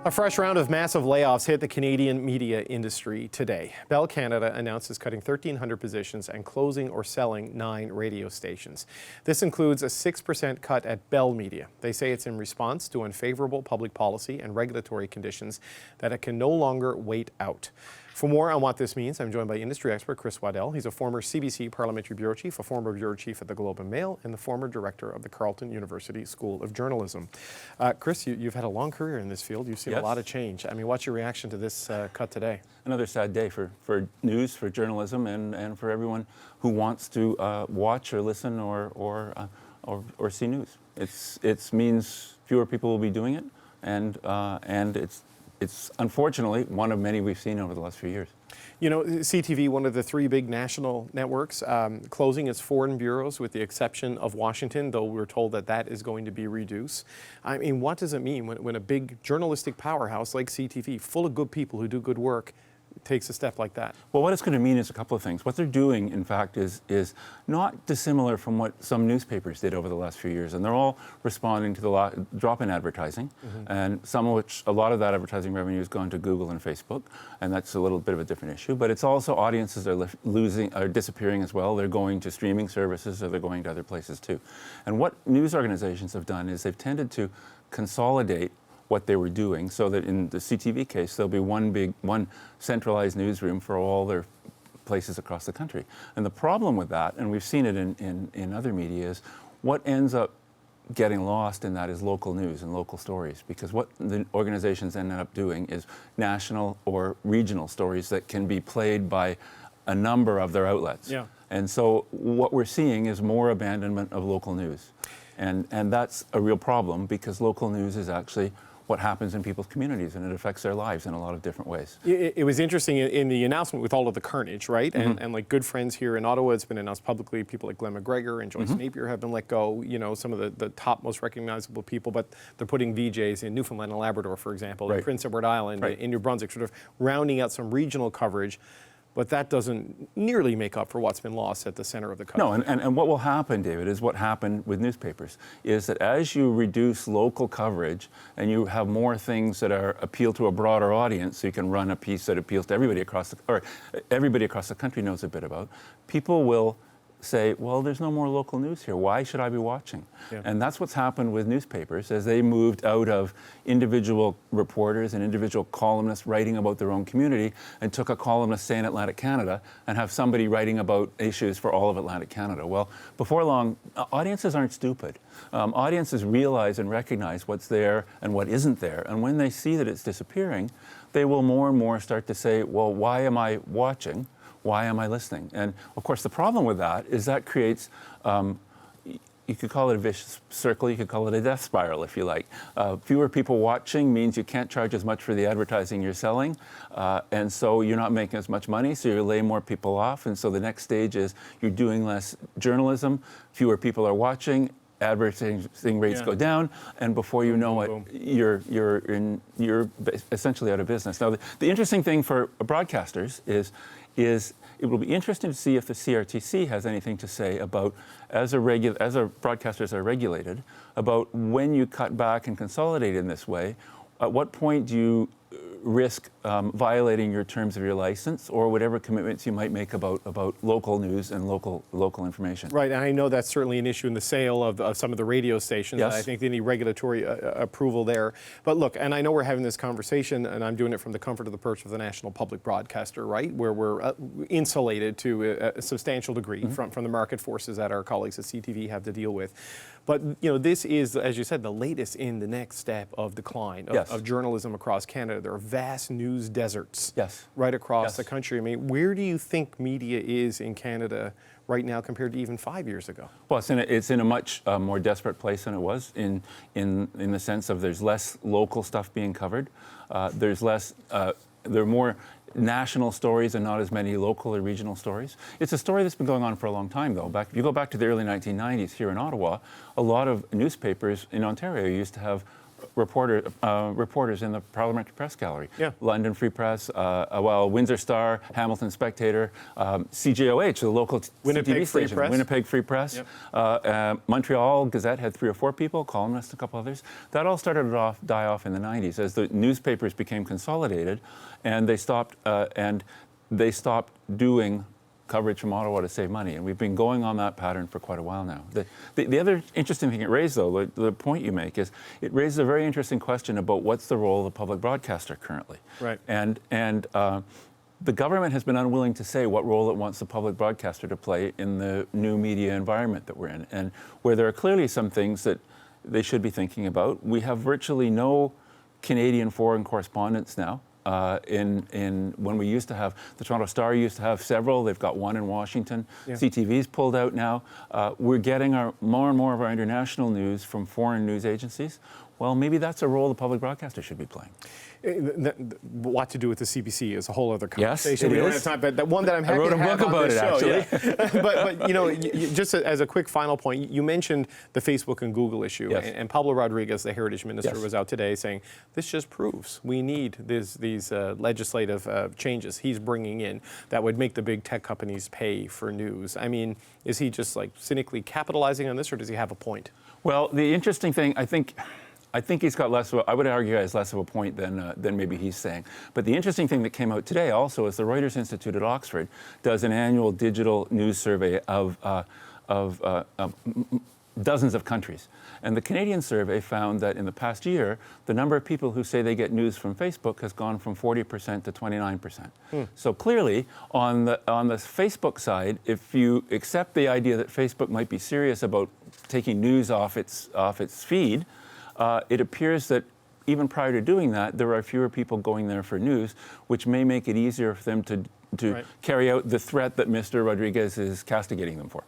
A fresh round of massive layoffs hit the Canadian media industry today. Bell Canada announces cutting 1,300 positions and closing or selling 9 radio stations. This includes a 6% cut at Bell Media. They say it's in response to unfavorable public policy and regulatory conditions that it can no longer wait out. For more on what this means, I'm joined by industry expert Chris Waddell. He's a former CBC Parliamentary Bureau Chief, a former Bureau Chief at the Globe and Mail, and the former director of the Carleton University School of Journalism. Chris, you've had a long career in this field. You've seen a lot of change. I mean, what's your reaction to this cut today? Another sad day for news, for journalism, and for everyone who wants to watch or listen or see news. It means fewer people will be doing it, and it's unfortunately one of many we've seen over the last few years. You know, CTV, one of the 3 big national networks, closing its foreign bureaus with the exception of Washington, though we're told that that is going to be reduced. I mean, what does it mean when a big journalistic powerhouse like CTV, full of good people who do good work, takes a step like that? Well, what it's going to mean is a couple of things. What they're doing, in fact, is not dissimilar from what some newspapers did over the last few years, and they're all responding to the drop in advertising, and a lot of that advertising revenue has gone to Google and Facebook, and that's a little bit of a different issue. But it's also audiences are disappearing as well. They're going to streaming services, or they're going to other places too. And what news organizations have done is they've tended to consolidate what they were doing, so that in the CTV case, there'll be one centralized newsroom for all their places across the country. And the problem with that, and we've seen it in other media, is what ends up getting lost in that is local news and local stories, because what the organizations ended up doing is national or regional stories that can be played by a number of their outlets. Yeah. And so what we're seeing is more abandonment of local news. And that's a real problem, because local news is actually what happens in people's communities, and it affects their lives in a lot of different ways. It was interesting in the announcement with all of the carnage, right? And like good friends here in Ottawa, it's been announced publicly, people like Glenn McGregor and Joyce Napier have been let go, you know, some of the top most recognizable people, but they're putting VJs in Newfoundland and Labrador, for example, in Prince Edward Island, in New Brunswick, sort of rounding out some regional coverage. But that doesn't nearly make up for what's been lost at the center of the country. No, and what will happen, David, is what happened with newspapers, is that as you reduce local coverage and you have more things that appeal to a broader audience, so you can run a piece that appeals to everybody across the country knows a bit about, people will say, well, there's no more local news here. Why should I be watching? Yeah. And that's what's happened with newspapers as they moved out of individual reporters and individual columnists writing about their own community and took a columnist, say, in Atlantic Canada, and have somebody writing about issues for all of Atlantic Canada. Well, before long, audiences aren't stupid. Audiences realize and recognize what's there and what isn't there. And when they see that it's disappearing, they will more and more start to say, well, why am I watching? Why am I listening? And of course, the problem with that is that creates, you could call it a vicious circle, you could call it a death spiral, if you like. Fewer people watching means you can't charge as much for the advertising you're selling, and so you're not making as much money, so you lay more people off, and so the next stage is you're doing less journalism, fewer people are watching, advertising rates go down, and before you know it, you're essentially out of business. Now, the interesting thing for broadcasters is it will be interesting to see if the CRTC has anything to say about, as our broadcasters are regulated, about when you cut back and consolidate in this way, at what point do you risk violating your terms of your license or whatever commitments you might make about local news and local information. Right, and I know that's certainly an issue in the sale of some of the radio stations. Yes. I think they need regulatory approval there. But look, and I know we're having this conversation, and I'm doing it from the comfort of the perch of the national public broadcaster, right, where we're insulated to a substantial degree from the market forces that our colleagues at CTV have to deal with. But you know, this is, as you said, the latest in the next step of decline of journalism across Canada. There are vast news deserts right across the country. I mean, where do you think media is in Canada right now compared to even 5 years ago? Well, it's in a much more desperate place than it was in the sense of there's less local stuff being covered. There are more national stories and not as many local or regional stories. It's a story that's been going on for a long time, though. If you go back to the early 1990s here in Ottawa, a lot of newspapers in Ontario used to have reporters in the Parliamentary Press Gallery. Yeah. London Free Press, Windsor Star, Hamilton Spectator, CJOH, the local Winnipeg CTV Free station, Press. Winnipeg Free Press. Yep. Montreal Gazette had 3 or 4 people, columnists, a couple others. That all started to die off in the 90s as the newspapers became consolidated, and they stopped doing coverage from Ottawa to save money, and we've been going on that pattern for quite a while now. The other interesting thing it raised, though, the point you make, is it raises a very interesting question about what's the role of the public broadcaster currently. Right. And the government has been unwilling to say what role it wants the public broadcaster to play in the new media environment that we're in, and where there are clearly some things that they should be thinking about. We have virtually no Canadian foreign correspondents now. When we used to have, the Toronto Star used to have several, they've got one in Washington. Yeah. CTV's pulled out now. We're getting more and more of our international news from foreign news agencies. Well, maybe that's a role the public broadcaster should be playing. What to do with the CBC is a whole other Yes, conversation. it We don't is. have time, but the one that I'm happy I wrote to a have book on about this it, show, actually. yeah. but just as a quick final point, you mentioned the Facebook and Google issue, Yes. and Pablo Rodriguez, the Heritage Minister, Yes. was out today saying this just proves we need these legislative changes he's bringing in that would make the big tech companies pay for news. I mean, is he just like cynically capitalizing on this, or does he have a point? Well, the interesting thing, I think he's got I would argue he has less of a point than maybe he's saying. But the interesting thing that came out today also is the Reuters Institute at Oxford does an annual digital news survey of dozens of countries. And the Canadian survey found that in the past year, the number of people who say they get news from Facebook has gone from 40% to 29%. So clearly, on the Facebook side, if you accept the idea that Facebook might be serious about taking news off its feed, it appears that even prior to doing that, there are fewer people going there for news, which may make it easier for them to Right. carry out the threat that Mr. Rodriguez is castigating them for.